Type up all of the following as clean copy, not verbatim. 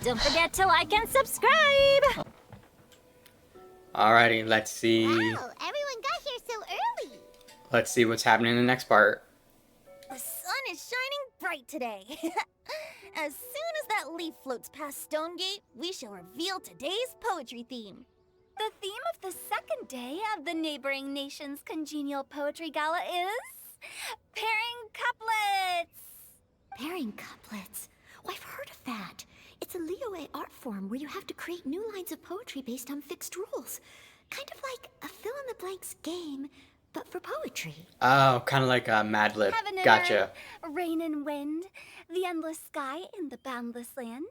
Don't forget to like and subscribe! Alrighty, let's see. Wow, everyone got here so early. Let's see what's happening in the next part. The sun is shining bright today. As soon as that leaf floats past Stonegate, we shall reveal today's poetry theme. The theme of the second day of the neighboring nation's congenial poetry gala is pairing couplets. Pairing couplets. Oh, I've heard of that. It's a Liyue art form where you have to create new lines of poetry based on fixed rules. Kind of like a fill-in-the-blanks game, but for poetry. Oh, kind of like a Mad Lib. Heaven and Gotcha. earth, rain and wind, the endless sky in the boundless land,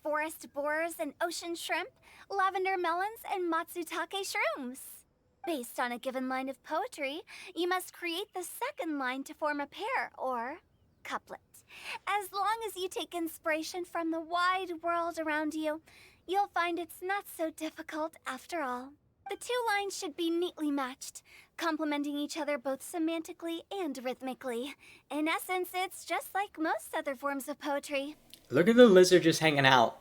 forest boars and ocean shrimp, lavender melons and matsutake shrooms. Based on a given line of poetry, you must create the second line to form a pair, or couplet. As long as you take inspiration from the wide world around you, you'll find it's not so difficult after all. The two lines should be neatly matched, complementing each other both semantically and rhythmically. In essence, it's just like most other forms of poetry. Look at the lizard just hanging out.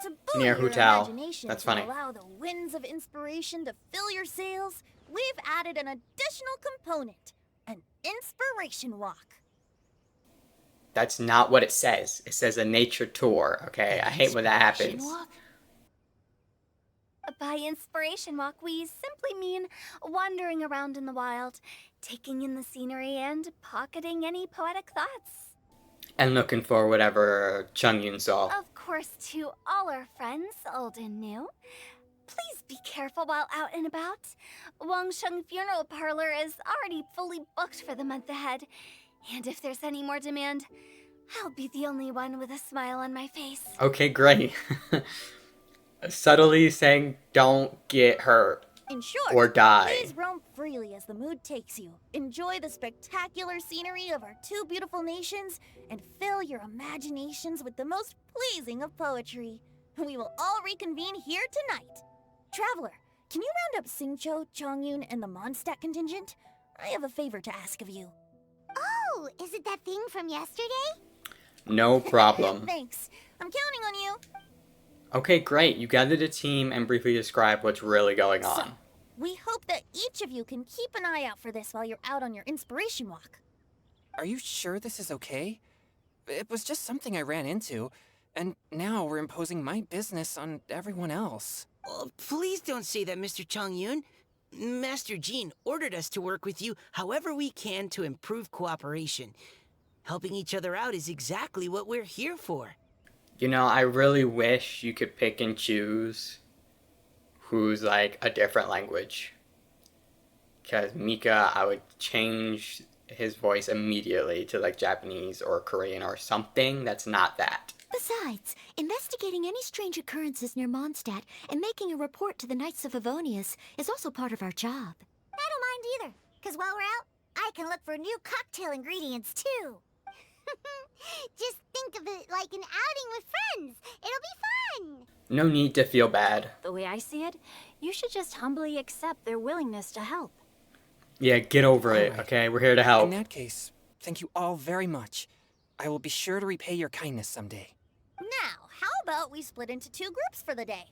To buoy Near your Hutao. imagination That's and funny. allow the winds of inspiration to fill your sails, we've added an additional component, an inspiration walk. That's not what it says. It says a nature tour, okay? I hate when that happens. By inspiration walk, we simply mean wandering around in the wild, taking in the scenery and pocketing any poetic thoughts. And looking for whatever Chungyun saw. Of course, to all our friends, old and new, please be careful while out and about. Wangsheng Funeral Parlor is already fully booked for the month ahead. And if there's any more demand, I'll be the only one with a smile on my face. Okay, great. Subtly saying don't get hurt In short, or die. please roam freely as the mood takes you. Enjoy the spectacular scenery of our two beautiful nations, and fill your imaginations with the most pleasing of poetry. We will all reconvene here tonight. Traveler, can you round up Xingqiu, Chongyun, and the Mondstadt contingent? I have a favor to ask of you. Oh, is it that thing from yesterday? No problem. Thanks. I'm counting on you. Okay, great. You gathered a team and briefly describe what's really going on. So, we hope that each of you can keep an eye out for this while you're out on your inspiration walk. Are you sure this is okay? It was just something I ran into, and now we're imposing my business on everyone else. Oh, please don't say that, Mr. Chongyun. Master Jean ordered us to work with you however we can to improve cooperation. Helping each other out is exactly what we're here for. You know, I really wish you could pick and choose who's like a different language. Because Mika, I would change his voice immediately to like Japanese or Korean or something that's not that. Besides, investigating any strange occurrences near Mondstadt and making a report to the Knights of Avonius is also part of our job. I don't mind either, because while we're out, I can look for new cocktail ingredients too. Just think of it like an outing with friends. It'll be fun. No need to feel bad. The way I see it, you should just humbly accept their willingness to help. Yeah, get over it, Alright. okay? We're here to In help. that case, thank you all very much. I will be sure to repay your kindness someday. Now, how about we split into two groups for the day?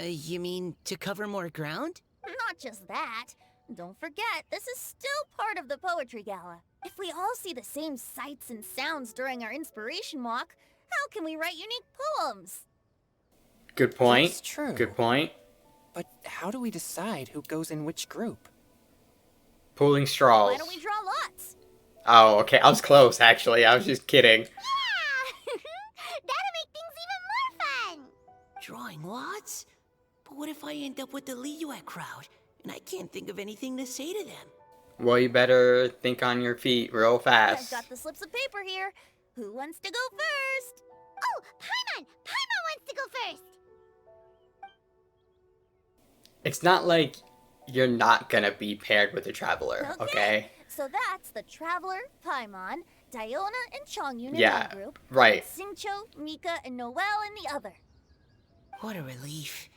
You mean to cover more ground? Not just that. Don't forget, this is still part of the Poetry Gala. If we all see the same sights and sounds during our inspiration walk, how can we write unique poems? Good point. That's true. Good point. But how do we decide who goes in which group? Pulling straws. Why don't we draw lots? Oh, okay. I was close, actually. I was just kidding. Yeah! That'll make things even more fun. Drawing lots? But what if I end up with the Liyue crowd, and I can't think of anything to say to them? Well, you better think on your feet real I've fast. got the slips of paper here. Who wants to go first? Oh, Paimon! Paimon wants to go first. It's not like you're not gonna be paired with a traveler, okay? So that's the Traveler, Paimon, Diona, and Chongyun in Yeah, one group. right. Xingqiu, Mika, and Noelle in the other. What a relief.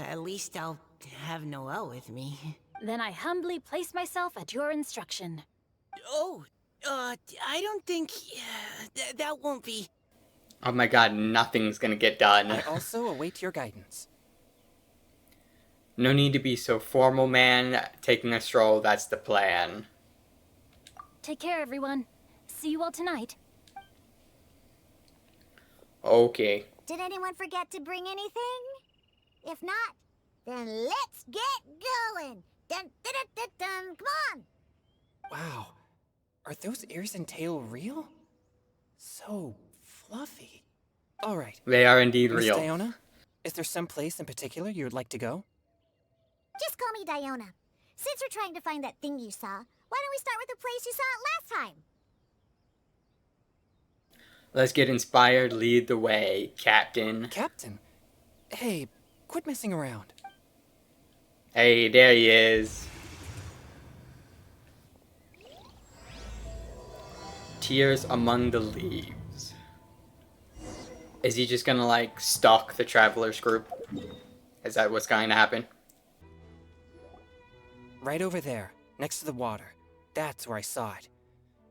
At least I'll have Noelle with me. Then I humbly place myself at your instruction. Oh, I don't think... that won't be... Oh my god, nothing's gonna get done. I also await your guidance. No need to be so formal, man. Taking a stroll, that's the plan. Take care, everyone. See you all tonight. Okay. Did anyone forget to bring anything? If not, then let's get going. Dun dun dun dun dun. Come on. Wow. Are those ears and tail real? So fluffy. All right. They are indeed Miss real. Diona, is there some place in particular you would like to go? Just call me Diona. Since we're trying to find that thing you saw, why don't we start with the place you saw it last time? Let's get inspired, lead the way, Captain. Captain? Hey, quit messing around. Hey, there he is. Tears among the leaves. Is he just gonna, like, stalk the Travelers group? Is that what's going to happen? Right over there, next to the water. That's where I saw it.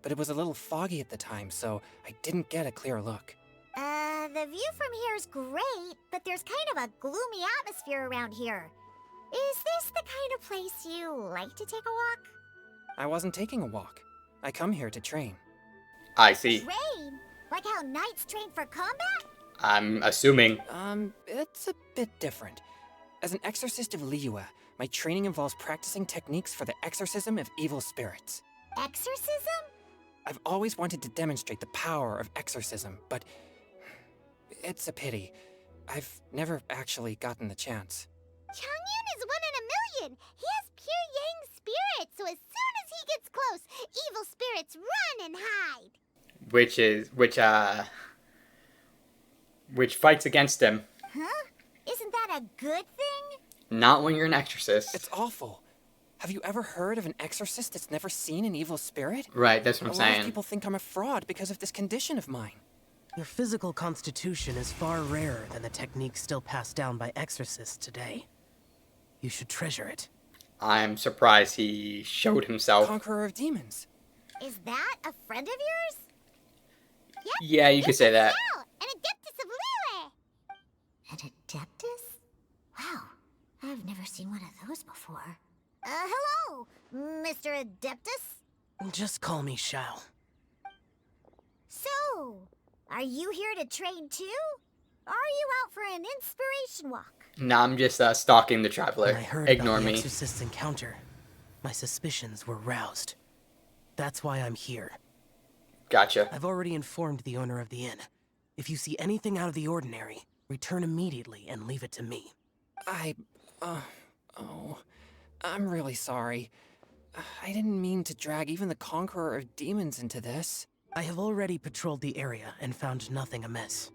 But it was a little foggy at the time, so I didn't get a clear look. The view from here is great, but there's kind of a gloomy atmosphere around here. Is this the kind of place you like to take a walk? I wasn't taking a walk. I come here to train. I see. Train? Like how knights train for combat? I'm assuming. It's a bit different. As an exorcist of Liyue, my training involves practicing techniques for the exorcism of evil spirits. Exorcism? I've always wanted to demonstrate the power of exorcism, but it's a pity. I've never actually gotten the chance. Changyun is 1 in a million. He has pure yang spirit, so as soon as he gets close, evil spirits run and hide. Which fights against him. Huh? Isn't that a good thing? Not when you're an exorcist. It's awful. Have you ever heard of an exorcist that's never seen an evil spirit? Right, that's what I'm A lot of saying. people think I'm a fraud because of this condition of mine. Your physical constitution is far rarer than the techniques still passed down by exorcists today. You should treasure it. I'm surprised he showed himself. Conqueror of demons. Is that a friend of yours? Yep. Yeah, you could say that. Wow, an adeptus of Liyue. An adeptus? Wow, I've never seen one of those before. Hello, Mr. Adeptus? Just call me Shao. So, are you here to train too? Or are you out for an inspiration walk? No, I'm just stalking the When Traveler. I heard Ignore about the me. exorcist's encounter, my suspicions were roused. That's why I'm here. Gotcha. I've already informed the owner of the inn. If you see anything out of the ordinary, return immediately and leave it to me. I'm really sorry. I didn't mean to drag even the Conqueror of Demons into this. I have already patrolled the area and found nothing amiss.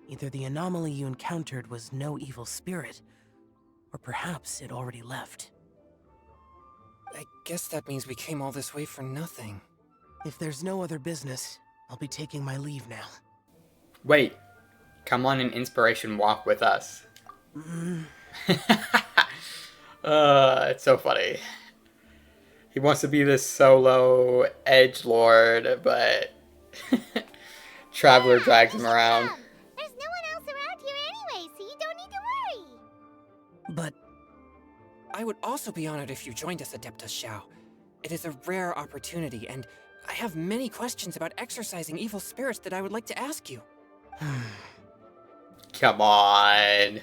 Either the anomaly you encountered was no evil spirit, or perhaps it already left. I guess that means we came all this way for nothing. If there's no other business, I'll be taking my leave now. Wait. Come on an inspiration walk with us. It's so funny. He wants to be this solo edgelord, but Traveler drags him around. There's no one else around here anyway, so you don't need to worry. But I would also be honored if you joined us, Adeptus Shao. It is a rare opportunity, and I have many questions about exorcising evil spirits that I would like to ask you. Come on.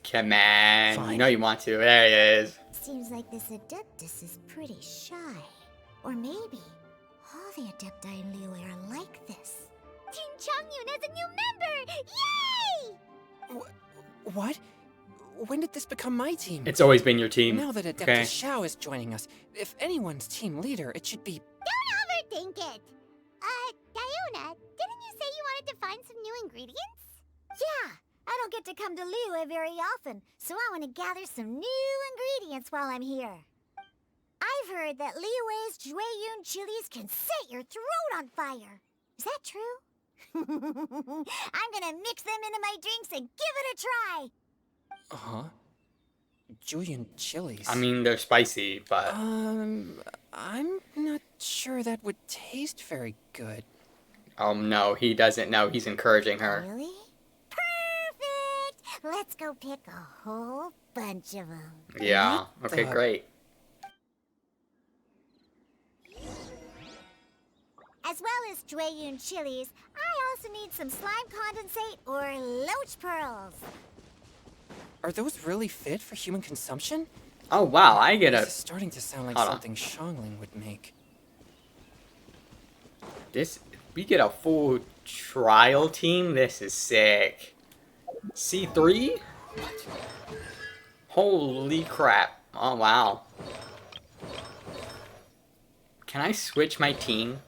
Come on. You Fine. know you want to. There he is. Seems like this Adeptus is pretty shy. Or maybe all the Adepti in Liyue are like this. Team Changyun has a new member! Yay! What? When did this become my team? It's always been your team. Now that Adeptus Okay. Shao is joining us, if anyone's team leader, it should be... Don't overthink it! Diona, didn't you say you wanted to find some new ingredients? Yeah, I don't get to come to Liyue very often, so I want to gather some new ingredients while I'm here. I've heard that Liyue's Jueyun chilies can set your throat on fire. Is that true? I'm gonna mix them into my drinks and give it a try. Uh-huh. Julian chilies. I mean, they're spicy, but I'm not sure that would taste very good. Oh no, he doesn't know. He's encouraging her. Really? Perfect! Let's go pick a whole bunch of them. Yeah. Okay, the- great. As well as Drayun chilies, I also need some slime condensate or loach pearls. Are those really fit for human consumption? Oh wow, I get This a is starting to sound like Hold on. something Shangling would make. we get a full trial team. This is sick. C3? Holy crap. Oh wow. Can I switch my team?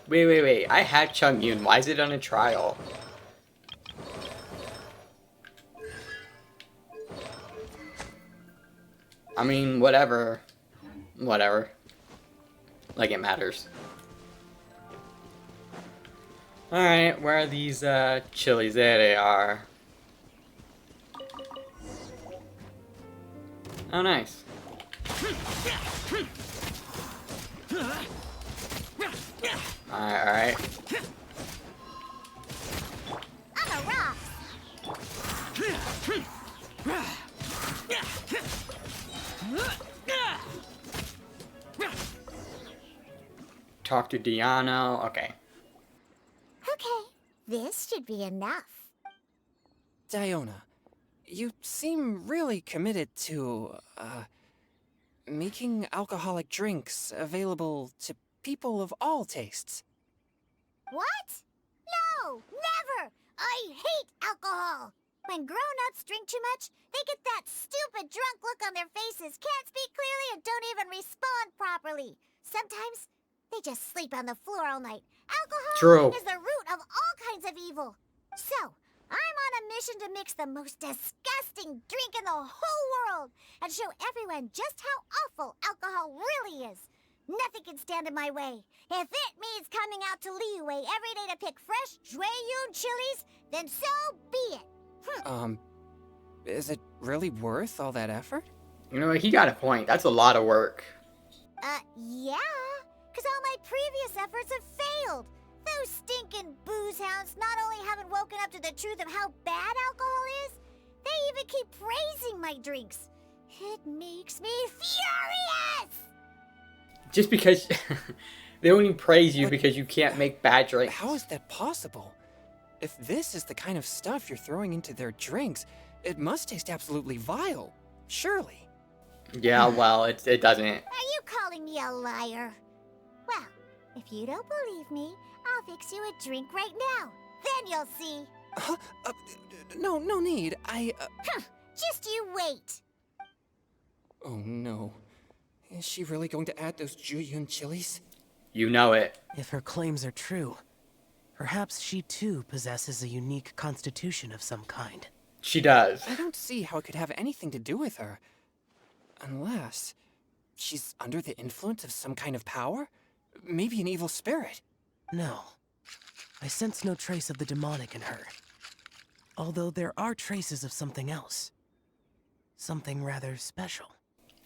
Wait. I had Chungyun. Why is it on a trial? I mean, whatever. Whatever. Like it matters. Alright, where are these chilies? There they are. Oh, nice. Alright. I'm a rock. Talk to Diana. Okay. Okay, this should be enough. Diona, you seem really committed to, making alcoholic drinks available to people of all tastes. What? No, never! I hate alcohol! When grown-ups drink too much, they get that stupid drunk look on their faces, can't speak clearly, and don't even respond properly. Sometimes, they just sleep on the floor all night. Alcohol True. is the root of all kinds of evil. So, I'm on a mission to mix the most disgusting drink in the whole world and show everyone just how awful alcohol really is. Nothing can stand in my way. If it means coming out to Liyue every day to pick fresh Drayun chilies, then so be it. Is it really worth all that effort? You know, he got a point. That's a lot of work. Yeah. Because all my previous efforts have failed. Those stinking booze hounds not only haven't woken up to the truth of how bad alcohol is, they even keep praising my drinks. It makes me furious! Just because they only praise you But- because you can't make bad drinks. How is that possible? If this is the kind of stuff you're throwing into their drinks, it must taste absolutely vile. Surely. Yeah, well, it doesn't. Are you calling me a liar? Well, if you don't believe me, I'll fix you a drink right now. Then you'll see. No need. Just you wait. Oh no. Is she really going to add those Juyun chilies? You know it. If her claims are true, perhaps she too possesses a unique constitution of some kind. She does. I don't see how it could have anything to do with her. Unless she's under the influence of some kind of power? Maybe an evil spirit. No, I sense no trace of the demonic in her. Although there are traces of something else. Something rather special.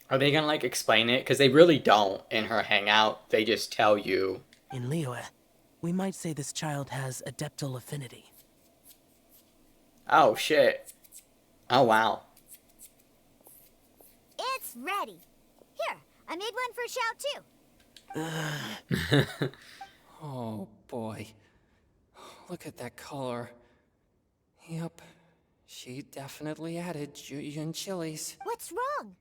Are they gonna, like, explain it? Because they really don't in her hangout. They just tell you. In Liyue, we might say this child has adeptal affinity. Oh, shit. Oh, wow. It's ready. Here, I made one for Xiao too. Oh boy. Look at that color. Yep. She definitely added Juyun chilies. What's wrong?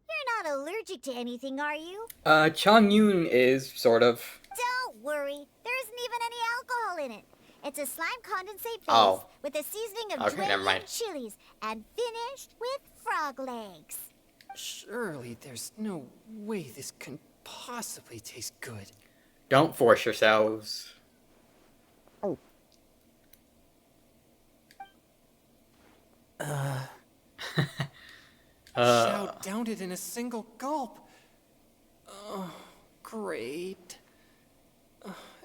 You're not allergic to anything, are you? Chongyun is, sort of. Don't worry. There isn't even any alcohol in it. It's a slime condensate base Oh. with a seasoning of Okay, never mind. Drayun chilies and finished with frog legs. Surely there's no way this can possibly taste good. Don't force yourselves. Xiao downed it in a single gulp. Oh, great.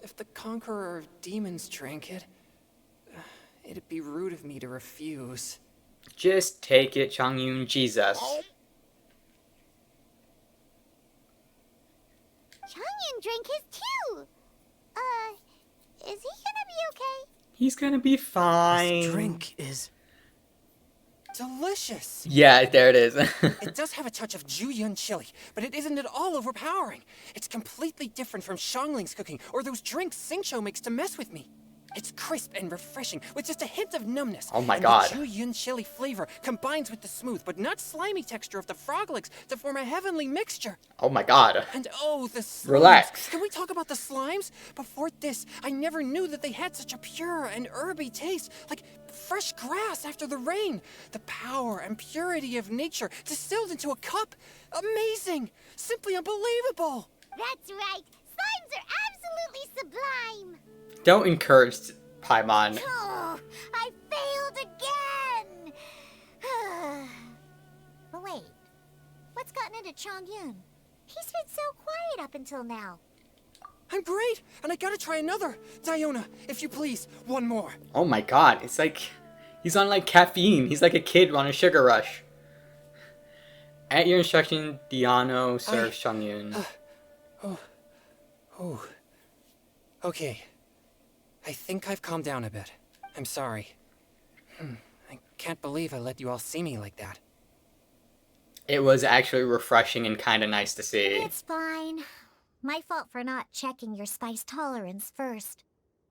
If the Conqueror of Demons drank it, it'd be rude of me to refuse. Just take it, Chongyun. Jesus. Changyan drank his too. Is he gonna be okay? He's gonna be fine. This drink is... Delicious! Yeah, there it is. It does have a touch of Juyun chili, but it isn't at all overpowering. It's completely different from Xiangling's cooking or those drinks Xingqiu makes to mess with me. It's crisp and refreshing, with just a hint of numbness. Oh my and God. The Juyun chili flavor combines with the smooth but not slimy texture of the frog legs to form a heavenly mixture. Oh my God. And oh, the slimes. Relax. Can we talk about the slimes? Before this, I never knew that they had such a pure and herby taste, like fresh grass after the rain. The power and purity of nature distilled into a cup. Amazing. Simply unbelievable. That's right. Slimes are absolutely sublime. Don't encourage Paimon. Oh, I failed again. But wait, what's gotten into Chongyun? He's been so quiet up until now. I'm great, and I gotta try another. Diona, if you please, one more. Oh my God, it's like he's on like caffeine. He's like a kid on a sugar rush. At your instruction, Diano serves Shangyun. Oh. Okay. I think I've calmed down a bit. I'm sorry. I can't believe I let you all see me like that. It was actually refreshing and kind of nice to see. It's fine. My fault for not checking your spice tolerance first.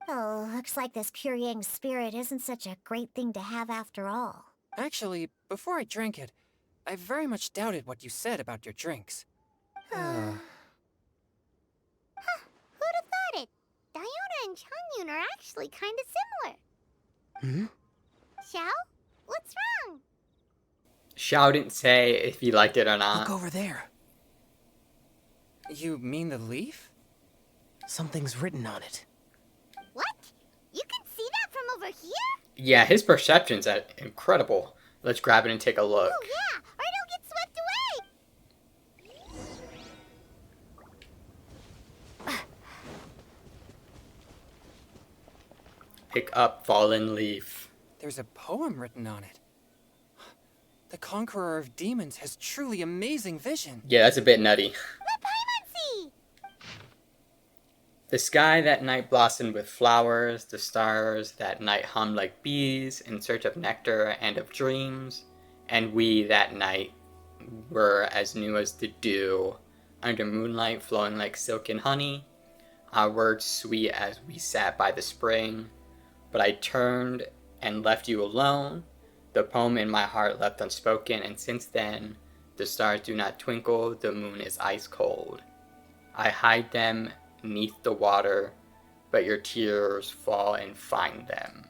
Oh, looks like this pure yang spirit isn't such a great thing to have after all. Actually, before I drank it, I very much doubted what you said about your drinks. Who'd have thought it? Diona and Chongyun are actually kind of similar. Xiao? What's wrong? Xiao didn't say if he liked it or not. Look over there. You mean the leaf? Something's written on it. What? You can see that from over here? Yeah, his perception's incredible. Let's grab it and take a look. Oh yeah, or it'll get swept away! Pick up fallen leaf. There's a poem written on it. The Conqueror of Demons has truly amazing vision. Yeah, that's a bit nutty. Let Paimon see! The sky that night blossomed with flowers, the stars that night hummed like bees in search of nectar and of dreams, and we that night were as new as the dew, under moonlight flowing like silk and honey, our words sweet as we sat by the spring. But I turned and left you alone, the poem in my heart left unspoken, and since then, the stars do not twinkle, the moon is ice cold. I hide them 'neath the water, but your tears fall and find them.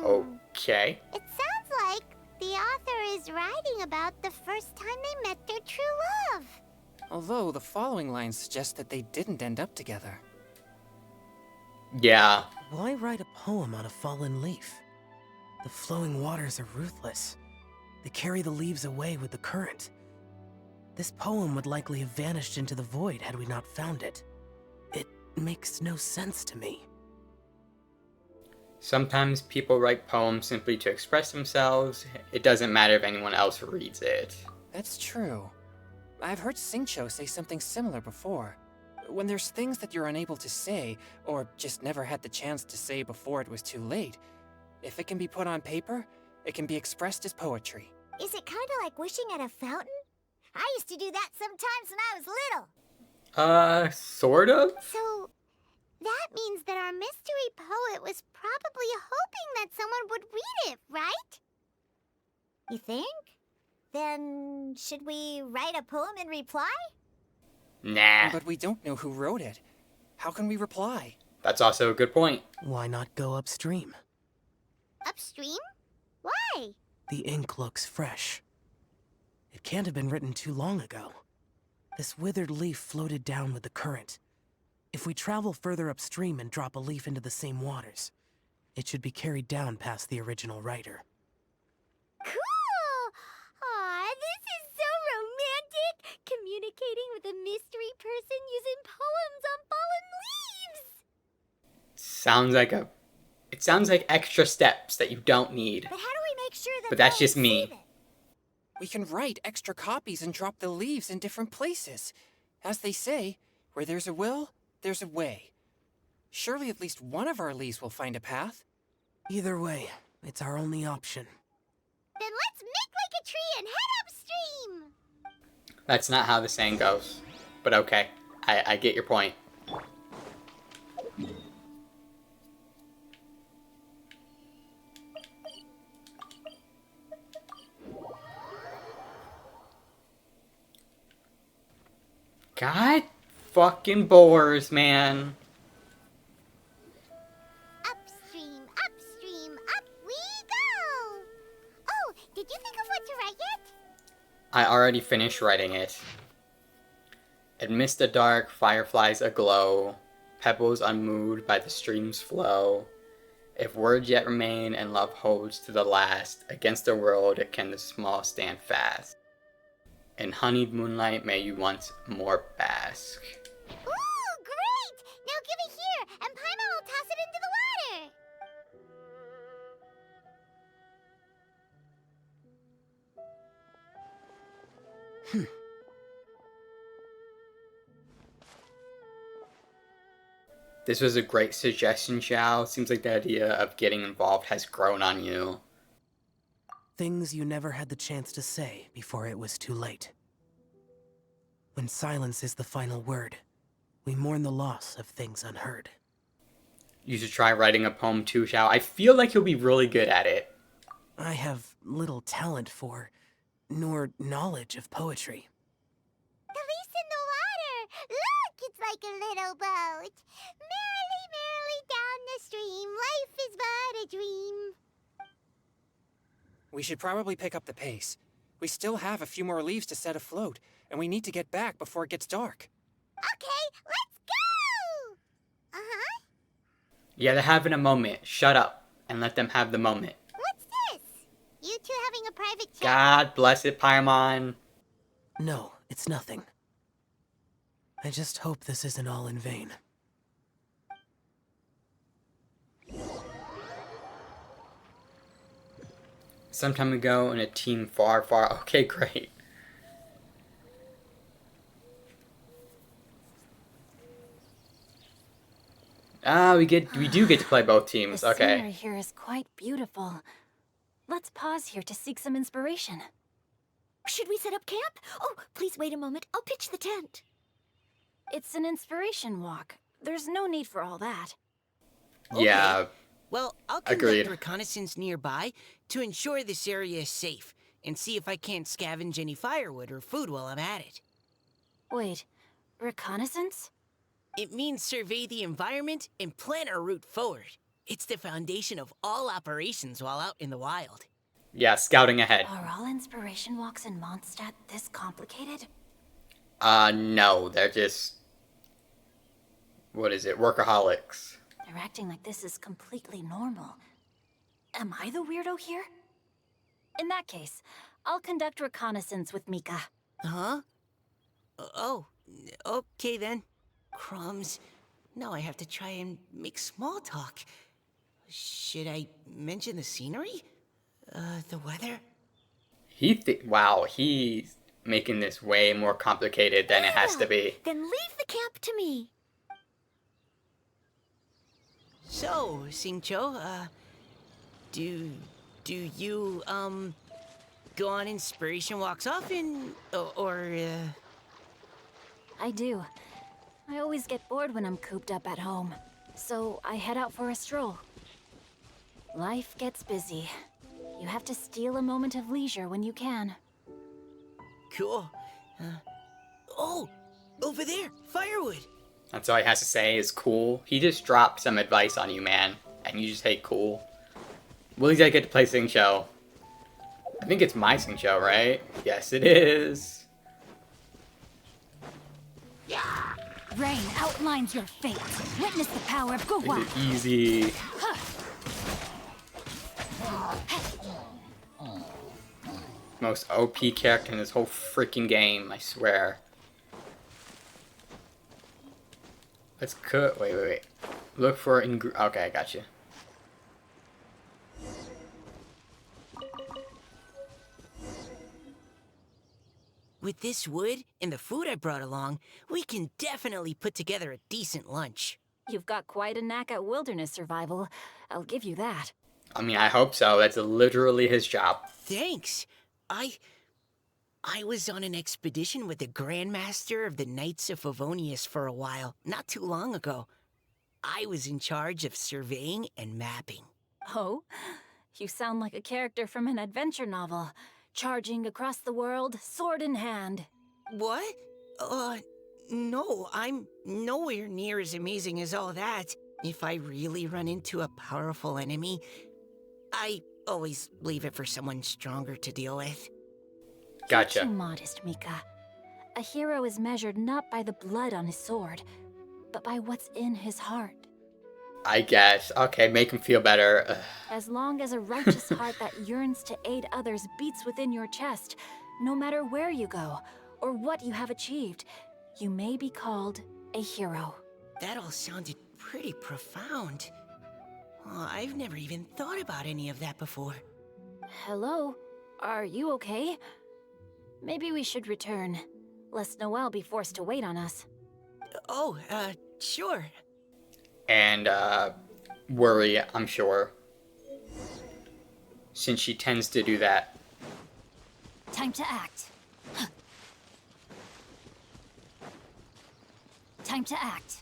Okay. It sounds like the author is writing about the first time they met their true love. Although the following lines suggest that they didn't end up together. Yeah. Why write a poem on a fallen leaf? The flowing waters are ruthless. They carry the leaves away with the current. This poem would likely have vanished into the void had we not found it. It makes no sense to me. Sometimes people write poems simply to express themselves. It doesn't matter if anyone else reads it. That's true. I've heard Xingqiu say something similar before. When there's things that you're unable to say, or just never had the chance to say before it was too late, if it can be put on paper, it can be expressed as poetry. Is it kind of like wishing at a fountain? I used to do that sometimes when I was little. Sort of? So, that means that our mystery poet was probably hoping that someone would read it, right? You think? Then, should we write a poem in reply? Nah. But we don't know who wrote it. How can we reply? That's also a good point. Why not go upstream? Upstream? Why? The ink looks fresh. It can't have been written too long ago. This withered leaf floated down with the current. If we travel further upstream and drop a leaf into the same waters, it should be carried down past the original writer. Cool! Aw, this is so romantic! Communicating with a mystery person using poems on fallen leaves! It sounds like extra steps that you don't need. But how do we make sure that But that's they'll just me. receive it? We can write extra copies and drop the leaves in different places. As they say, where there's a will, there's a way. Surely at least one of our leaves will find a path. Either way, it's our only option. Then let's make like a tree and head upstream! That's not how the saying goes. But okay, I get your point. God fucking boars, man. Upstream, upstream, up we go! Oh, did you think of what to write yet? I already finished writing it. Amidst the dark, fireflies aglow, pebbles unmoved by the stream's flow. If words yet remain and love holds to the last, against the world can the small stand fast. In honeyed moonlight may you once more bask. Ooh, great! Now give it here, and Paimon will toss it into the water! This was a great suggestion, Xiao. Seems like the idea of getting involved has grown on you. Things you never had the chance to say before it was too late. When silence is the final word, we mourn the loss of things unheard. You should try writing a poem too, Xiao. I feel like you'll be really good at it. I have little talent for, nor knowledge of poetry. The leaf's in the water! Look, it's like a little boat! Merrily, merrily down the stream, life is but a dream. We should probably pick up the pace. We still have a few more leaves to set afloat, and we need to get back before it gets dark. Okay, let's go! Uh-huh. Yeah, they're having a moment. Shut up and let them have the moment. What's this? You two having a private chat? God bless it, Paimon. No, it's nothing. I just hope this isn't all in vain. Some time ago in a team far, far... Okay, great. Ah, we do get to play both teams. The Okay. scenery here is quite beautiful. Let's pause here to seek some inspiration. Should we set up camp? Oh, please wait a moment. I'll pitch the tent. It's an inspiration walk. There's no need for all that. Yeah. Well, I'll conduct Agreed. reconnaissance nearby to ensure this area is safe, and see if I can't scavenge any firewood or food while I'm at it. Wait, reconnaissance? It means survey the environment and plan our route forward. It's the foundation of all operations while out in the wild. Yeah, scouting ahead. Are all inspiration walks in Mondstadt this complicated? No, they're just... What is it? Workaholics. They're acting like this is completely normal. Am I the weirdo here? In that case, I'll conduct reconnaissance with Mika. Huh? Oh, okay then. Crumbs. Now I have to try and make small talk. Should I mention the scenery? The weather? Wow, he's making this way more complicated than it has to be. Then leave the camp to me. So, Xingqiu, do you, go on inspiration walks often? Or I do. I always get bored when I'm cooped up at home. So I head out for a stroll. Life gets busy. You have to steal a moment of leisure when you can. Cool. Oh, over there, firewood. That's all he has to say is cool. He just dropped some advice on you, man. And you just hate cool. Well, at least I get to play Sing Show. I think it's my Sing Show, right? Yes, it is. Rain outlines your fate. Witness the power of Guhua. Easy. Most OP character in this whole freaking game, I swear. Let's cook. Wait. Look for okay, I got you. With this wood and the food I brought along, we can definitely put together a decent lunch. You've got quite a knack at wilderness survival. I'll give you that. I mean, I hope so. That's literally his job. Thanks. I was on an expedition with the Grandmaster of the Knights of Favonius for a while, not too long ago. I was in charge of surveying and mapping. Oh? You sound like a character from an adventure novel. Charging across the world, sword in hand. What? No, I'm nowhere near as amazing as all that. If I really run into a powerful enemy, I always leave it for someone stronger to deal with. Gotcha. You're too modest, Mika. A hero is measured not by the blood on his sword, but by what's in his heart. I guess. Okay, make him feel better. Ugh. As long as a righteous heart that yearns to aid others beats within your chest, no matter where you go or what you have achieved, you may be called a hero. That all sounded pretty profound. Oh, I've never even thought about any of that before. Hello? Are you okay? Maybe we should return, lest Noelle be forced to wait on us. Oh, sure. And, worry, I'm sure. Since she tends to do that. Time to act. Time to act.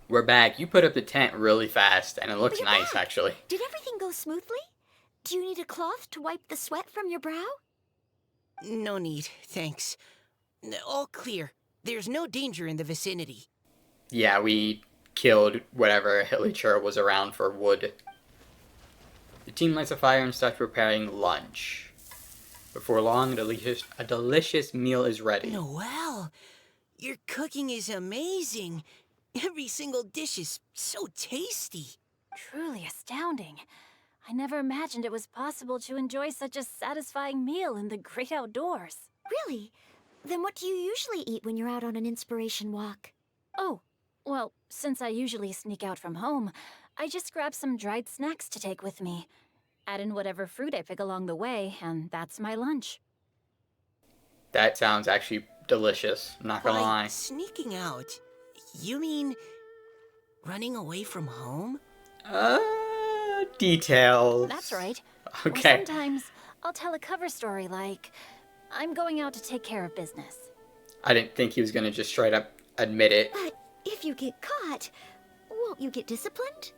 We're back. You put up the tent really fast, and it looks You're nice, back. actually. Did everything go smoothly? Do you need a cloth to wipe the sweat from your brow? No need, thanks. All clear. There's no danger in the vicinity. Yeah, we killed whatever Hillicher was around for wood. The team lights a fire and starts preparing lunch. Before long, a delicious meal is ready. Noelle, your cooking is amazing. Every single dish is so tasty. Truly astounding. I never imagined it was possible to enjoy such a satisfying meal in the great outdoors. Really? Then what do you usually eat when you're out on an inspiration walk? Oh, well, since I usually sneak out from home, I just grab some dried snacks to take with me. Add in whatever fruit I pick along the way, and that's my lunch. That sounds actually delicious, not gonna By lie. sneaking out, you mean running away from home? Details. That's right. Or Okay. sometimes I'll tell a cover story like, I'm going out to take care of business. I didn't think he was gonna just straight up admit it. But if you get caught, won't you get disciplined?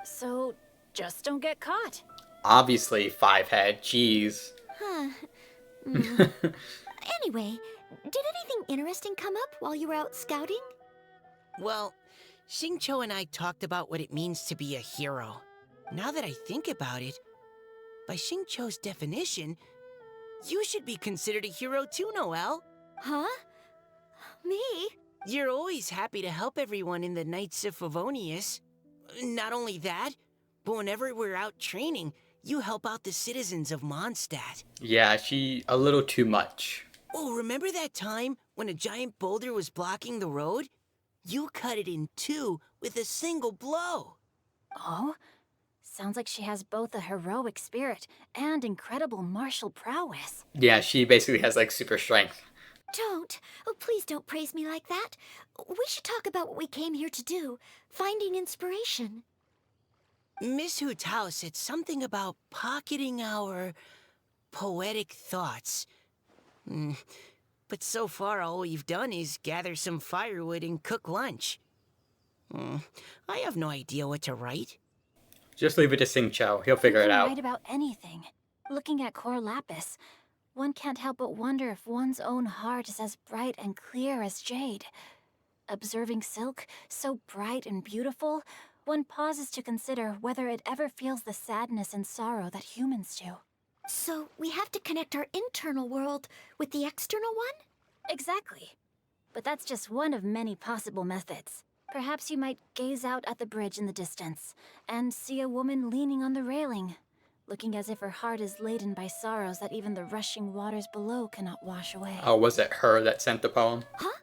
So, just don't get caught. Obviously, Five Head. Jeez. Huh. Anyway, did anything interesting come up while you were out scouting? Well, Xingqiu and I talked about what it means to be a hero. Now that I think about it, by Xingqiu's definition, you should be considered a hero too, Noelle. Huh? Me? You're always happy to help everyone in the Knights of Favonius. Not only that, but whenever we're out training, you help out the citizens of Mondstadt. Yeah, she a little too much. Oh, remember that time when a giant boulder was blocking the road? You cut it in two with a single blow. Oh? Sounds like she has both a heroic spirit and incredible martial prowess. Yeah, she basically has like super strength. Don't. Oh, please don't praise me like that. We should talk about what we came here to do. Finding inspiration. Miss Hu Tao said something about pocketing our poetic thoughts. But so far, all we've done is gather some firewood and cook lunch. I have no idea what to write. Just leave it to Xingqiu. He'll figure You it can out. write about anything. Looking at Cor Lapis, one can't help but wonder if one's own heart is as bright and clear as jade. Observing silk, so bright and beautiful, one pauses to consider whether it ever feels the sadness and sorrow that humans do. So we have to connect our internal world with the external one? Exactly. But that's just one of many possible methods. Perhaps you might gaze out at the bridge in the distance and see a woman leaning on the railing, looking as if her heart is laden by sorrows that even the rushing waters below cannot wash away. Oh, was it her that sent the poem? Huh?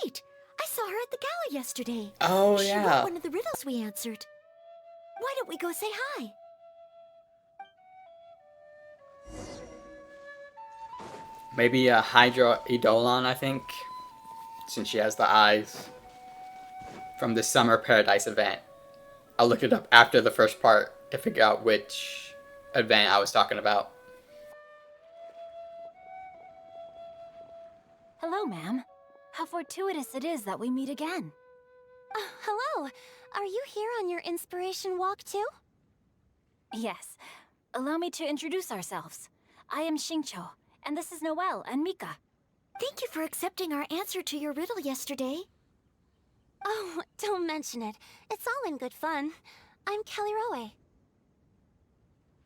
Wait! I saw her at the gala yesterday. Oh, She yeah. wrote one of the riddles we answered. Why don't we go say hi? Maybe a Hydra Eidolon, I think. Since she has the eyes. From the Summer Paradise event. I'll look it up after the first part to figure out which event I was talking about. Hello, ma'am. How fortuitous it is that we meet again. Hello. Are you here on your inspiration walk too? Yes. Allow me to introduce ourselves. I am Xingqiu, and this is Noelle and Mika. Thank you for accepting our answer to your riddle yesterday. Oh, don't mention it. It's all in good fun. I'm Kelly Rowe.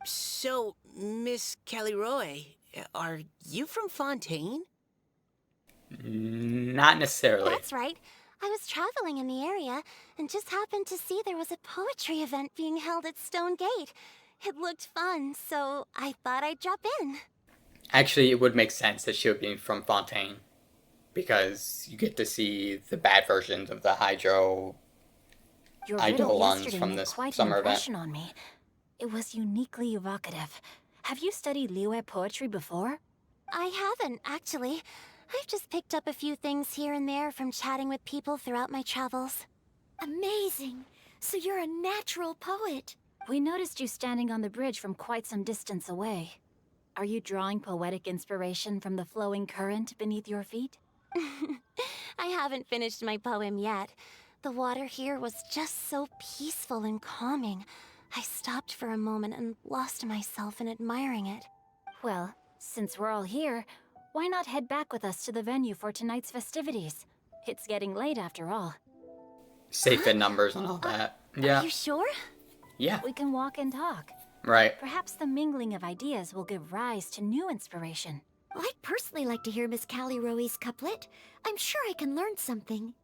So, Miss Caliroy, are you from Fontaine? Not necessarily. That's right. I was traveling in the area and just happened to see there was a poetry event being held at Stone Gate. It looked fun, so I thought I'd drop in. Actually, it would make sense that she would be from Fontaine. Because you get to see the bad versions of the Hydro Your riddle Eidolons yesterday from made this quite an summer event. impression on me. It was uniquely evocative. Have you studied Liyue poetry before? I haven't, actually. I've just picked up a few things here and there from chatting with people throughout my travels. Amazing. So you're a natural poet. We noticed you standing on the bridge from quite some distance away. Are you drawing poetic inspiration from the flowing current beneath your feet? I haven't finished my poem yet. The water here was just so peaceful and calming. I stopped for a moment and lost myself in admiring it. Well, since we're all here, why not head back with us to the venue for tonight's festivities? It's getting late after all. Safe in numbers and all that. Yeah. Are you sure? Yeah. We can walk and talk. Right. Perhaps the mingling of ideas will give rise to new inspiration. Well, I'd personally like to hear Miss Callie Rowe's couplet. I'm sure I can learn something.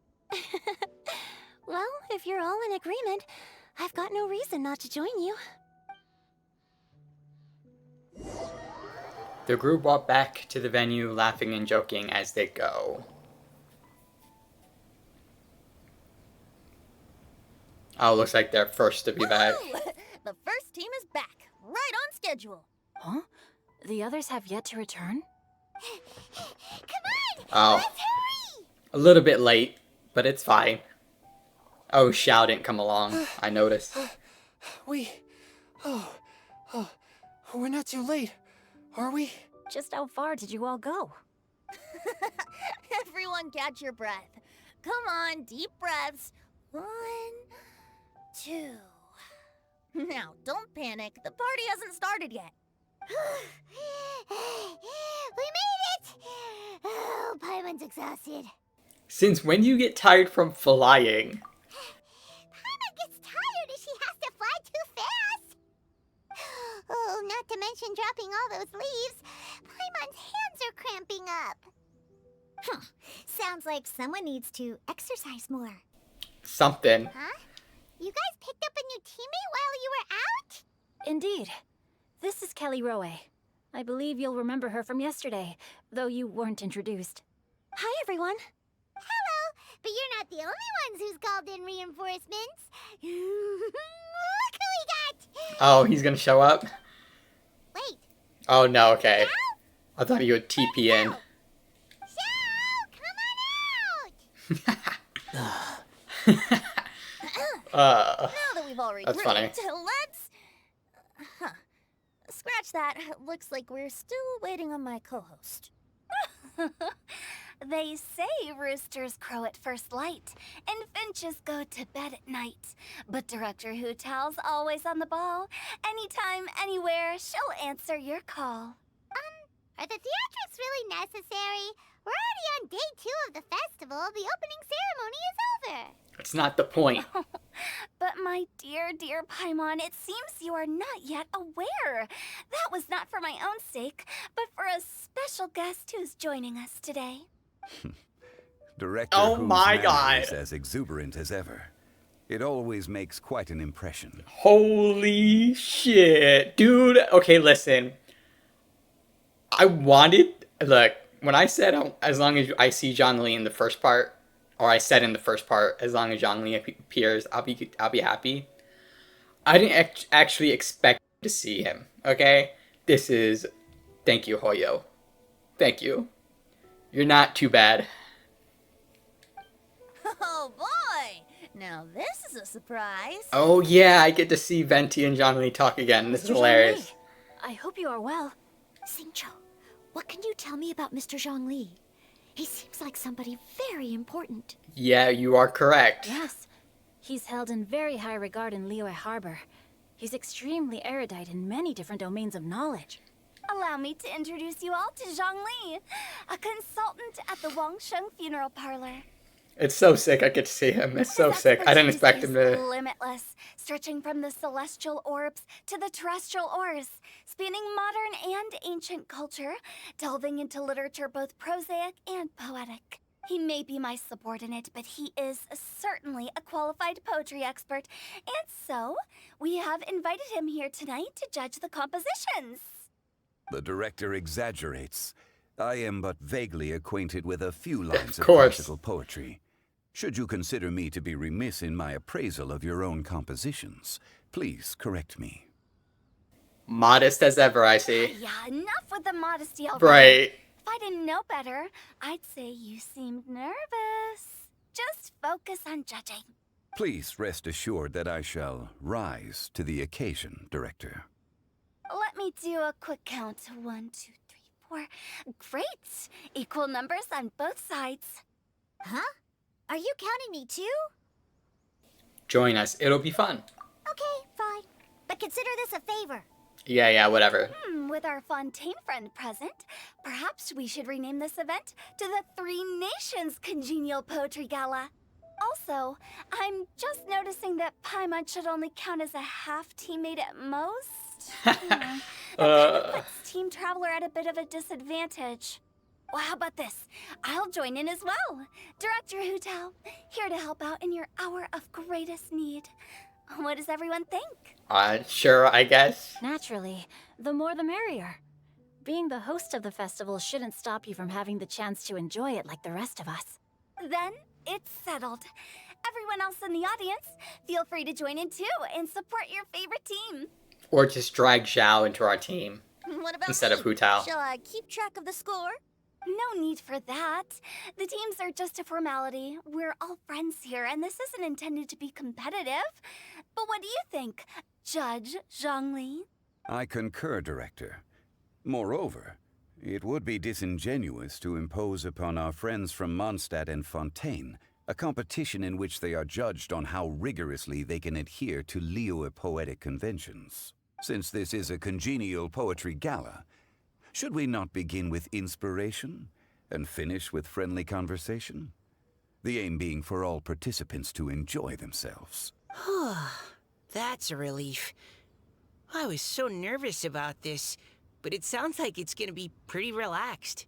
Well, if you're all in agreement, I've got no reason not to join you. The group walk back to the venue, laughing and joking as they go. Oh, looks like they're first to be back. The first team is back, right on schedule. Huh? The others have yet to return? Come on! Oh. Let's hurry! A little bit late, but it's fine. Oh, Xiao didn't come along. I noticed. We're not too late, are we? Just how far did you all go? Everyone catch your breath. Come on, deep breaths. 1, 2. Now, don't panic. The party hasn't started yet. We made it! Oh, Paimon's exhausted. Since when do you get tired from flying? Paimon gets tired if she has to fly too fast. Oh, not to mention dropping all those leaves. Paimon's hands are cramping up. Sounds like someone needs to exercise more. Something. Huh? You guys picked up a new teammate while you were out? Indeed. This is Kelly Rowe. I believe you'll remember her from yesterday, though you weren't introduced. Hi, everyone. Hello, but you're not the only ones who's called in reinforcements. Look who we got! Oh, he's gonna show up? Wait, Oh, no, okay. Xiao? I thought he would TP in. Xiao, come on out! Now that we've all That's funny. regrouped, let's... Scratch that. Looks like we're still waiting on my co-host. They say roosters crow at first light, and finches go to bed at night. But Director Hootal's always on the ball. Anytime, anywhere, she'll answer your call. Are the theatrics really necessary? We're already on day 2 of the festival. The opening ceremony is over. That's not the point. But my dear, dear Paimon, it seems you are not yet aware. That was not for my own sake, but for a special guest who's joining us today. Director Oh Who's my manner God. is as exuberant as ever. It always makes quite an impression. Holy shit. Dude, okay, listen. I wanted... Look, when I said as long as I see Zhang Li in the first part, or I said in the first part, as long as Zhang Li appears, I'll be happy. I didn't actually expect to see him, okay? This is... Thank you, Hoyo. Thank you. You're not too bad. Oh boy! Now this is a surprise. Oh yeah, I get to see Venti and Zhongli talk again. This is Mr. hilarious. Zhongli, I hope you are well. Xingqiu, what can you tell me about Mr. Zhongli? He seems like somebody very important. Yeah, you are correct. Yes, he's held in very high regard in Liyue Harbor. He's extremely erudite in many different domains of knowledge. Allow me to introduce you all to Zhongli, a consultant at the Wangsheng Funeral Parlor. It's so sick I get to see him. It's so sick. I didn't expect him to... Limitless, stretching from the celestial orbs to the terrestrial ores, spanning modern and ancient culture, delving into literature both prosaic and poetic. He may be my subordinate, but he is certainly a qualified poetry expert, and so we have invited him here tonight to judge the compositions. The director exaggerates. I am but vaguely acquainted with a few lines of course. classical poetry. Should you consider me to be remiss in my appraisal of your own compositions, please correct me. Modest as ever, I see. Yeah, enough with the modesty already. Right. If I didn't know better, I'd say you seemed nervous. Just focus on judging. Please rest assured that I shall rise to the occasion, director. Let me do a quick count. 1, 2, 3, 4. Great! Equal numbers on both sides. Huh? Are you counting me too? Join us. It'll be fun. Okay, fine. But consider this a favor. Yeah, whatever. With our Fontaine friend present, perhaps we should rename this event to the Three Nations Congenial Poetry Gala. Also, I'm just noticing that Paimon should only count as a half teammate at most. That kind of puts Team Traveler at a bit of a disadvantage. Well, how about this? I'll join in as well. Director Hu Tao, here to help out in your hour of greatest need. What does everyone think? Sure, I guess. Naturally, the more the merrier. Being the host of the festival shouldn't stop you from having the chance to enjoy it like the rest of us. Then it's settled. Everyone else in the audience, feel free to join in too and support your favorite team. Or just drag Zhao into our team What about instead me? of Hu Tao. Shall I keep track of the score? No need for that. The teams are just a formality. We're all friends here, and this isn't intended to be competitive. But what do you think, Judge Zhongli? I concur, director. Moreover, it would be disingenuous to impose upon our friends from Mondstadt and Fontaine a competition in which they are judged on how rigorously they can adhere to Liyue poetic conventions. Since this is a congenial poetry gala, should we not begin with inspiration and finish with friendly conversation? The aim being for all participants to enjoy themselves. That's a relief. I was so nervous about this, but it sounds like it's gonna be pretty relaxed.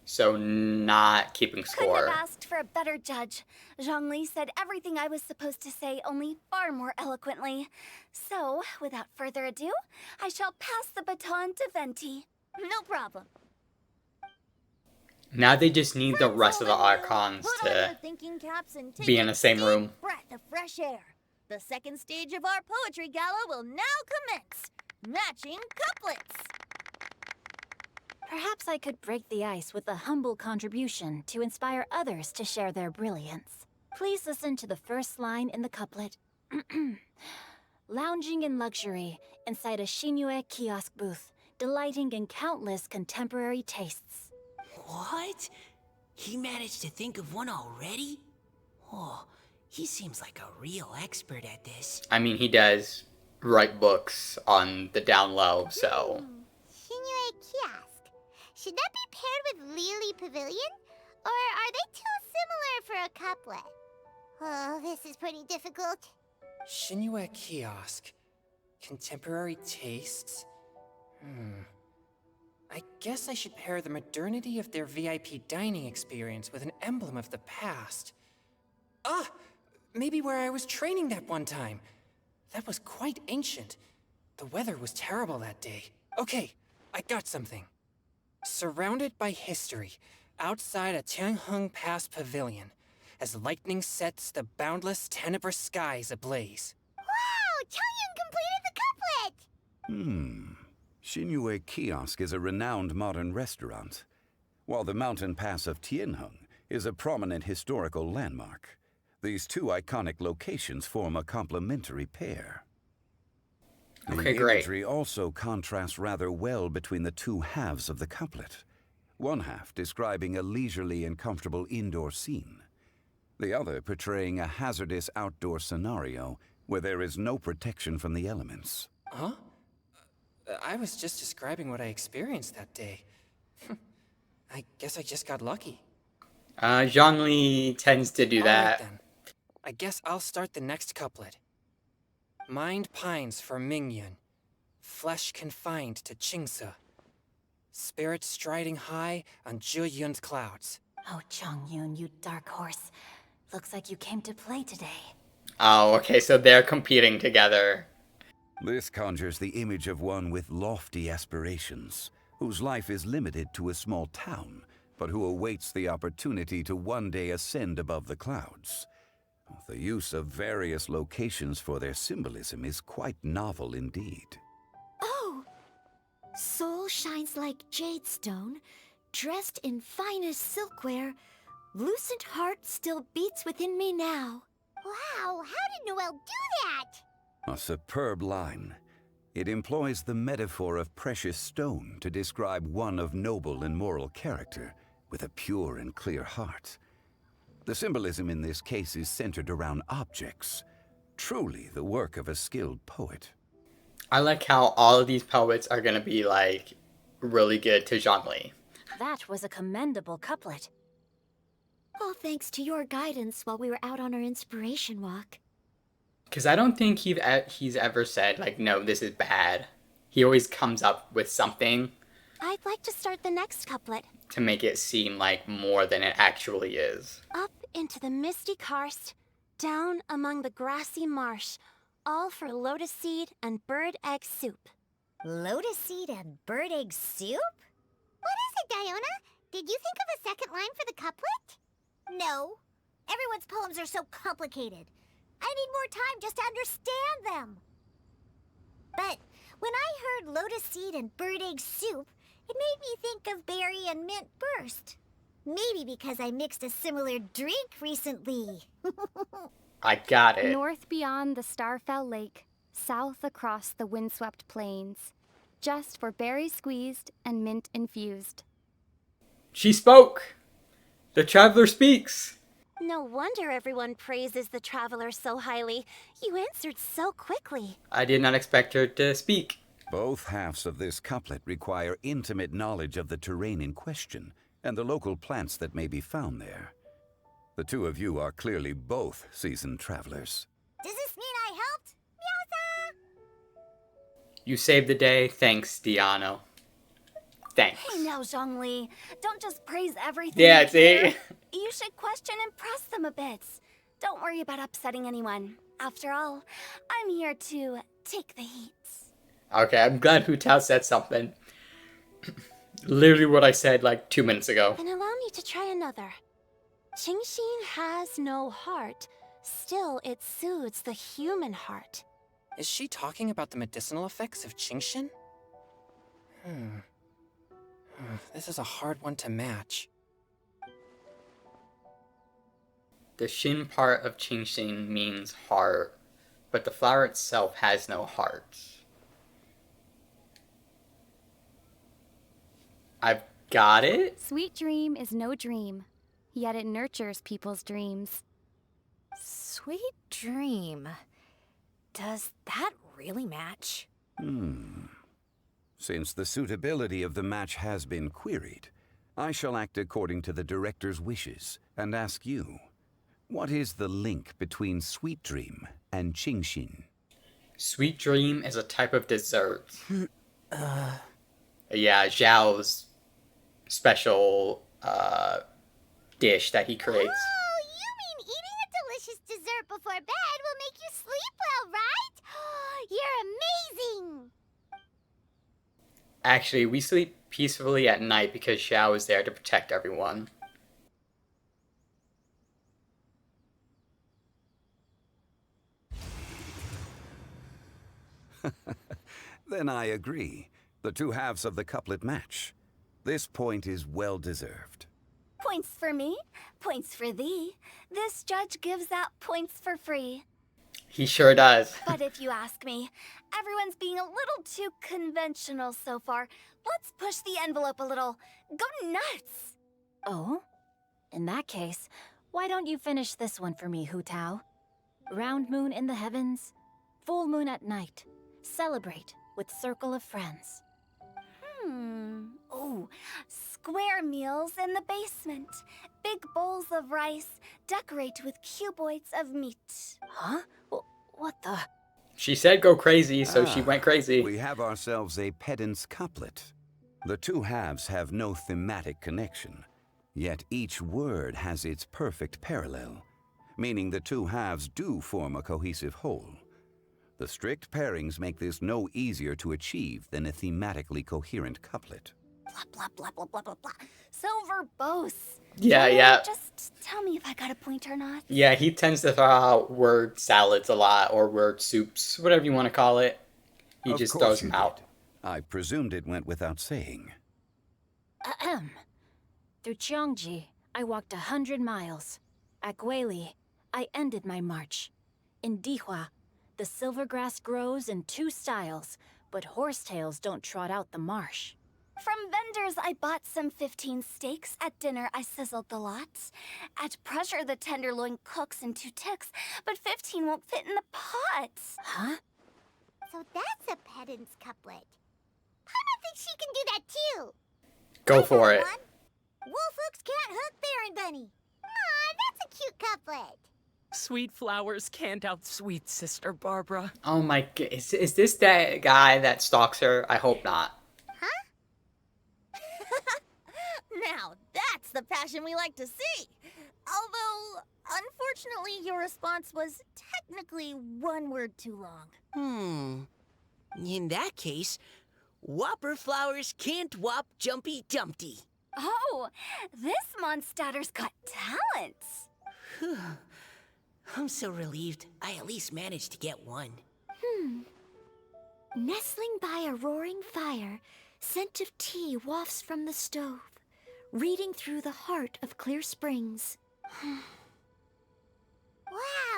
So not keeping Couldn't score. have asked for a better judge. Zhongli said everything I was supposed to say, only far more eloquently. So, without further ado, I shall pass the baton to Venti. No problem. Now they just need the rest of the Over here, Archons put on to your thinking caps and take be in a the same deep room. breath of fresh air. The second stage of our poetry gala will now commence. Matching couplets. Perhaps I could break the ice with a humble contribution to inspire others to share their brilliance. Please listen to the first line in the couplet. Lounging in luxury inside a Shinue kiosk booth, delighting in countless contemporary tastes. What? He managed to think of one already? Oh, he seems like a real expert at this. I mean, he does write books on the down low, so... Shinue Kiosk. Should that be paired with Lily Pavilion? Or are they too similar for a couplet? Oh, this is pretty difficult. Shinue Kiosk. Contemporary tastes? I guess I should pair the modernity of their VIP dining experience with an emblem of the past. Ah! Maybe where I was training that one time. That was quite ancient. The weather was terrible that day. Okay, I got something. Surrounded by history, outside a Tianheng Pass pavilion, as lightning sets the boundless tenebrous skies ablaze. Wow! Changyun completed the couplet! Shinue Kiosk is a renowned modern restaurant. while the mountain pass of Tianheng is a prominent historical landmark. These two iconic locations form a complementary pair. Okay, The great. imagery also contrasts rather well between the two halves of the couplet. One half describing a leisurely and comfortable indoor scene, the other portraying a hazardous outdoor scenario where there is no protection from the elements. Huh? I was just describing what I experienced that day. I guess I just got lucky. Zhongli tends to do All right that. then. I guess I'll start the next couplet. Mind pines for Mingyun, flesh confined to Qingse, spirit striding high on Zheyun's clouds. Oh, Chongyun, you dark horse. Looks like you came to play today. Oh, okay, so they're competing together. This conjures the image of one with lofty aspirations, whose life is limited to a small town, but who awaits the opportunity to one day ascend above the clouds. The use of various locations for their symbolism is quite novel indeed. Oh! Soul shines like jade stone, dressed in finest silkware. Lucent heart still beats within me now. Wow, how did Noelle do that? A superb line. It employs the metaphor of precious stone to describe one of noble and moral character, with a pure and clear heart. The symbolism in this case is centered around objects, truly the work of a skilled poet. I like how all of these poets are gonna be like really good to Zhongli. That was a commendable couplet. All thanks to your guidance while we were out on our inspiration walk. Because I don't think he's ever said, like, no, this is bad. He always comes up with something I'd like to start the next couplet. to make it seem like more than it actually is. Up into the misty karst, down among the grassy marsh, all for lotus seed and bird egg soup. Lotus seed and bird egg soup? What is it, Diona? Did you think of a second line for the couplet? No. Everyone's poems are so complicated. I need more time just to understand them. But when I heard lotus seed and bird egg soup, it made me think of berry and mint burst. Maybe because I mixed a similar drink recently. I got it. North beyond the Starfell Lake, south across the windswept plains. Just for berries squeezed and mint infused. She spoke! The traveler speaks! No wonder everyone praises the traveler so highly. You answered so quickly. I did not expect her to speak. Both halves of this couplet require intimate knowledge of the terrain in question and the local plants that may be found there. The two of you are clearly both seasoned travelers. Does this mean I helped? Meowza! You saved the day. Thanks, Diano. Thanks. Hey now, Zhongli. Don't just praise everything. Yeah, you see? hear. You should question and press them a bit. Don't worry about upsetting anyone. After all, I'm here to take the heat. Okay, I'm glad Hu Tao said something. Literally what I said like 2 minutes ago. And allow me to try another. Qingxin has no heart. Still, it soothes the human heart. Is she talking about the medicinal effects of Qingxin? This is a hard one to match. The Shin part of Qingxin means heart, but the flower itself has no heart. I've got it? Sweet dream is no dream, yet it nurtures people's dreams. Sweet dream. Does that really match? Since the suitability of the match has been queried, I shall act according to the director's wishes and ask you, what is the link between Sweet Dream and Qingxin? Sweet Dream is a type of dessert. Yeah, Zhao's special dish that he creates. Oh, you mean eating a delicious dessert before bed will make you sleep well, right? You're amazing! Actually, we sleep peacefully at night because Zhao is there to protect everyone. Then I agree. The two halves of the couplet match. This point is well deserved. Points for me, points for thee. This judge gives out points for free. He sure does. But if you ask me, everyone's being a little too conventional so far. Let's push the envelope a little. Go nuts! Oh? In that case, why don't you finish this one for me, Hu Tao? Round moon in the heavens, full moon at night. Celebrate with circle of friends. Oh, square meals in the basement. Big bowls of rice. Decorate with cuboids of meat. Huh? What the? She said go crazy, so she went crazy. We have ourselves a pedant's couplet. The two halves have no thematic connection, yet each word has its perfect parallel, meaning the two halves do form a cohesive whole. The strict pairings make this no easier to achieve than a thematically coherent couplet. Blah, blah, blah, blah, blah, blah, blah. So verbose. Yeah. Just tell me if I got a point or not. Yeah, he tends to throw out word salads a lot, or word soups, whatever you want to call it. He just throws them out. I presumed it went without saying. Ahem. Through Cheongji, I walked 100 miles. At Guili, I ended my march. In Dihua, the silver grass grows in 2 styles, but horsetails don't trot out the marsh. From vendors, I bought some 15 steaks. At dinner, I sizzled the lots. At pressure, the tenderloin cooks in 2 ticks, but 15 won't fit in the pot. Huh? So that's a pedant's couplet. Paimon thinks she can do that too. Go for it. Wolf hooks can't hook Baron Bunny. Aw, that's a cute couplet. Sweet flowers can't outsweet Sister Barbara. Oh my god, is this that guy that stalks her? I hope not. Now, that's the passion we like to see. Although, unfortunately, your response was technically 1 word too long. In that case, Whopper flowers can't whop Jumpy Dumpty. Oh, this Mondstadter's got talents. I'm so relieved I at least managed to get one. Nestling by a roaring fire, scent of tea wafts from the stove, reading through the heart of clear springs. Wow,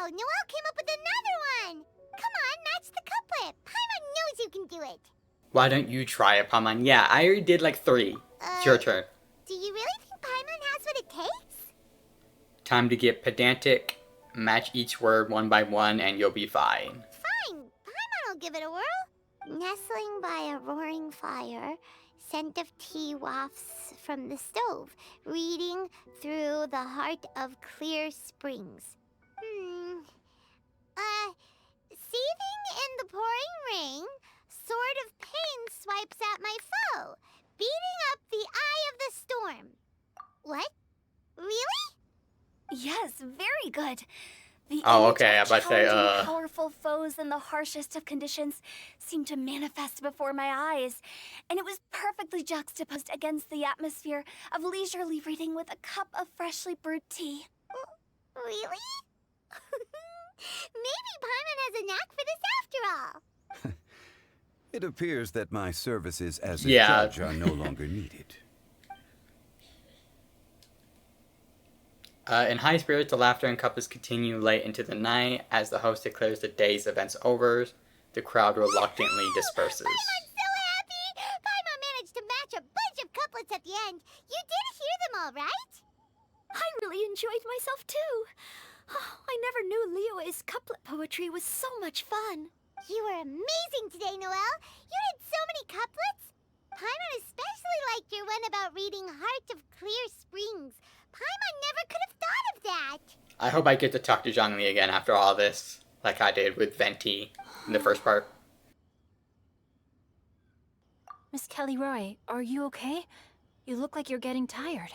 Noelle came up with another one. Come on, match the couplet. Paimon knows you can do it. Why don't you try it, Paimon? Yeah, I already did like 3. It's your turn. Do you really think Paimon has what it takes? Time to get pedantic. Match each word 1 by 1 and you'll be fine. Fine, Paimon will give it a whirl. Nestling by a roaring fire, scent of tea wafts from the stove, reading through the heart of clear springs. Seething in the pouring rain, sword of pain swipes at my foe, beating up the eye of the storm. What? Really? Yes, very good. The Oh, image okay, of I was about to say, challenging powerful foes in the harshest of conditions seemed to manifest before my eyes, and it was perfectly juxtaposed against the atmosphere of leisurely reading with a cup of freshly brewed tea. Really? Maybe Paimon has a knack for this after all. It appears that my services as a Yeah. judge are no longer needed. In high spirits, the laughter and couples continue late into the night. As the host declares the day's events over, the crowd reluctantly disperses. Paimon's so happy! Paimon managed to match a bunch of couplets at the end. You did hear them all, right? I really enjoyed myself too. Oh, I never knew Liyue's couplet poetry was so much fun. You were amazing today, Noelle. You did so many couplets. Paimon especially liked your one about reading Heart of Clear Springs. Paimon never could have thought of that. I hope I get to talk to Zhongli again after all this, like I did with Venti in the first part. Miss Kelly Roy, are you okay? You look like you're getting tired.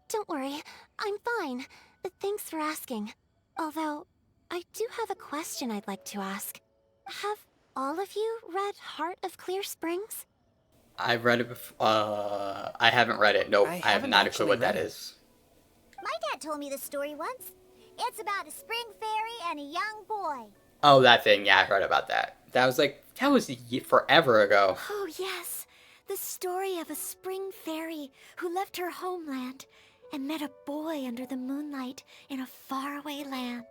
Don't worry, I'm fine. Thanks for asking. Although, I do have a question I'd like to ask. Have all of you read Heart of Clear Springs? I've read it before. I haven't read it. Nope, I have not a clue what that is. My dad told me the story once. It's about a spring fairy and a young boy. Oh, that thing. Yeah, I heard about that. That was forever ago. Oh, yes. The story of a spring fairy who left her homeland and met a boy under the moonlight in a faraway land.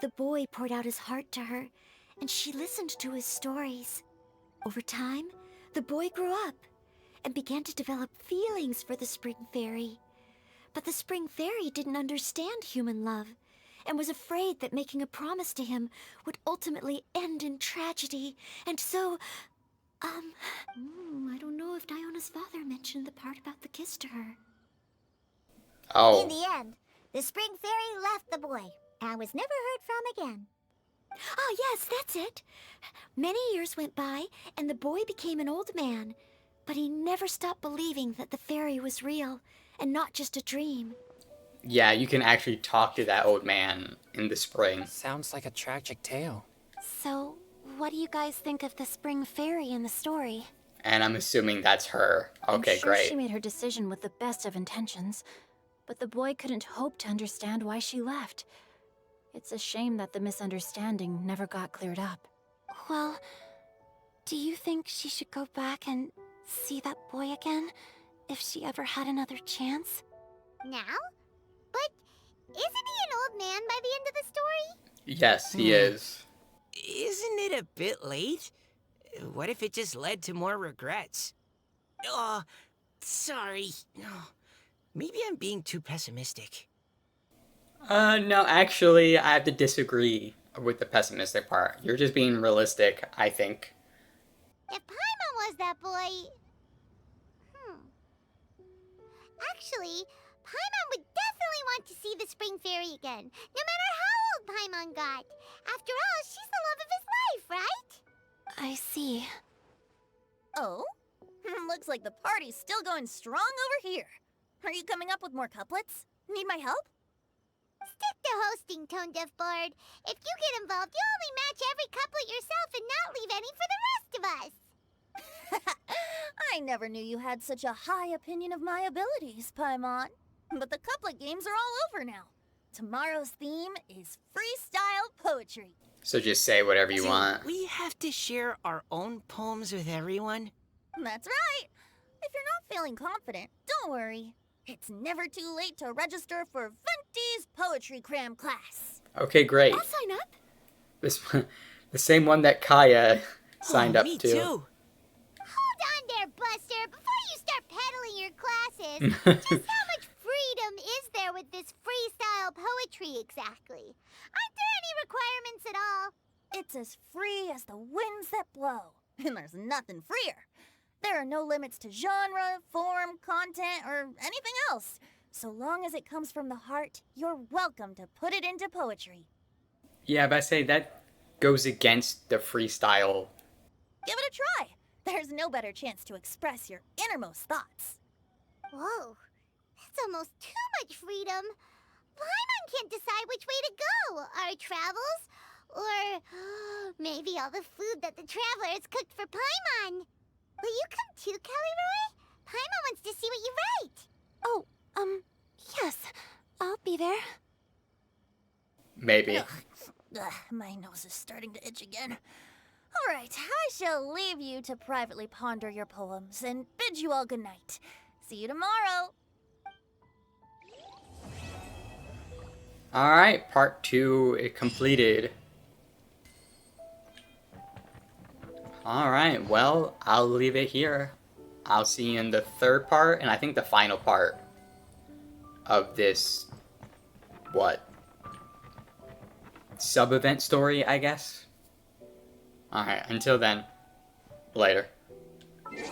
The boy poured out his heart to her, and she listened to his stories. Over time, the boy grew up and began to develop feelings for the spring fairy. But the spring fairy didn't understand human love and was afraid that making a promise to him would ultimately end in tragedy. And so, I don't know if Diona's father mentioned the part about the kiss to her. Oh. In the end, the spring fairy left the boy and was never heard from again. Ah, yes, that's it. Many years went by, and the boy became an old man. But he never stopped believing that the fairy was real and not just a dream. Yeah, you can actually talk to that old man in the spring. Sounds like a tragic tale. So, what do you guys think of the spring fairy in the story? And I'm assuming that's her. Okay, I'm sure great. she made her decision with the best of intentions, but the boy couldn't hope to understand why she left. It's a shame that the misunderstanding never got cleared up. Well, do you think she should go back and see that boy again if she ever had another chance? Now? But isn't he an old man by the end of the story? Yes, he is. Isn't it a bit late? What if it just led to more regrets? Oh, sorry. Oh, maybe I'm being too pessimistic. No, actually, I have to disagree with the pessimistic part. You're just being realistic, I think. If Paimon was that boy... Actually, Paimon would definitely want to see the spring fairy again, no matter how old Paimon got. After all, she's the love of his life, right? I see. Oh? Looks like the party's still going strong over here. Are you coming up with more couplets? Need my help? Stick to hosting, Tone Deaf Bard. If you get involved, you'll only match every couplet yourself and not leave any for the rest of us. I never knew you had such a high opinion of my abilities, Paimon. But the couplet games are all over now. Tomorrow's theme is freestyle poetry. So just say whatever you want. We have to share our own poems with everyone? That's right. If you're not feeling confident, don't worry. It's never too late to register for Venti's Poetry Cram class. Okay, great. I'll sign up. This the same one that Kaya signed up me to. too. Hold on there, Buster. Before you start peddling your classes, just how much freedom is there with this freestyle poetry exactly? Aren't there any requirements at all? It's as free as the winds that blow. And there's nothing freer. There are no limits to genre, form, content, or anything else. So long as it comes from the heart, you're welcome to put it into poetry. Yeah, but I say that goes against the freestyle. Give it a try. There's no better chance to express your innermost thoughts. Whoa, that's almost too much freedom. Paimon can't decide which way to go. Our travels, or maybe all the food that the travelers cooked for Paimon. Will you come too, Kelly Roy? Paimon wants to see what you write. Oh, yes. I'll be there. Maybe. Ugh, my nose is starting to itch again. All right, I shall leave you to privately ponder your poems and bid you all good night. See you tomorrow. Alright, part 2 is completed. Alright, well, I'll leave it here. I'll see you in the third part, and I think the final part of this, sub-event story, I guess? Alright, until then, later.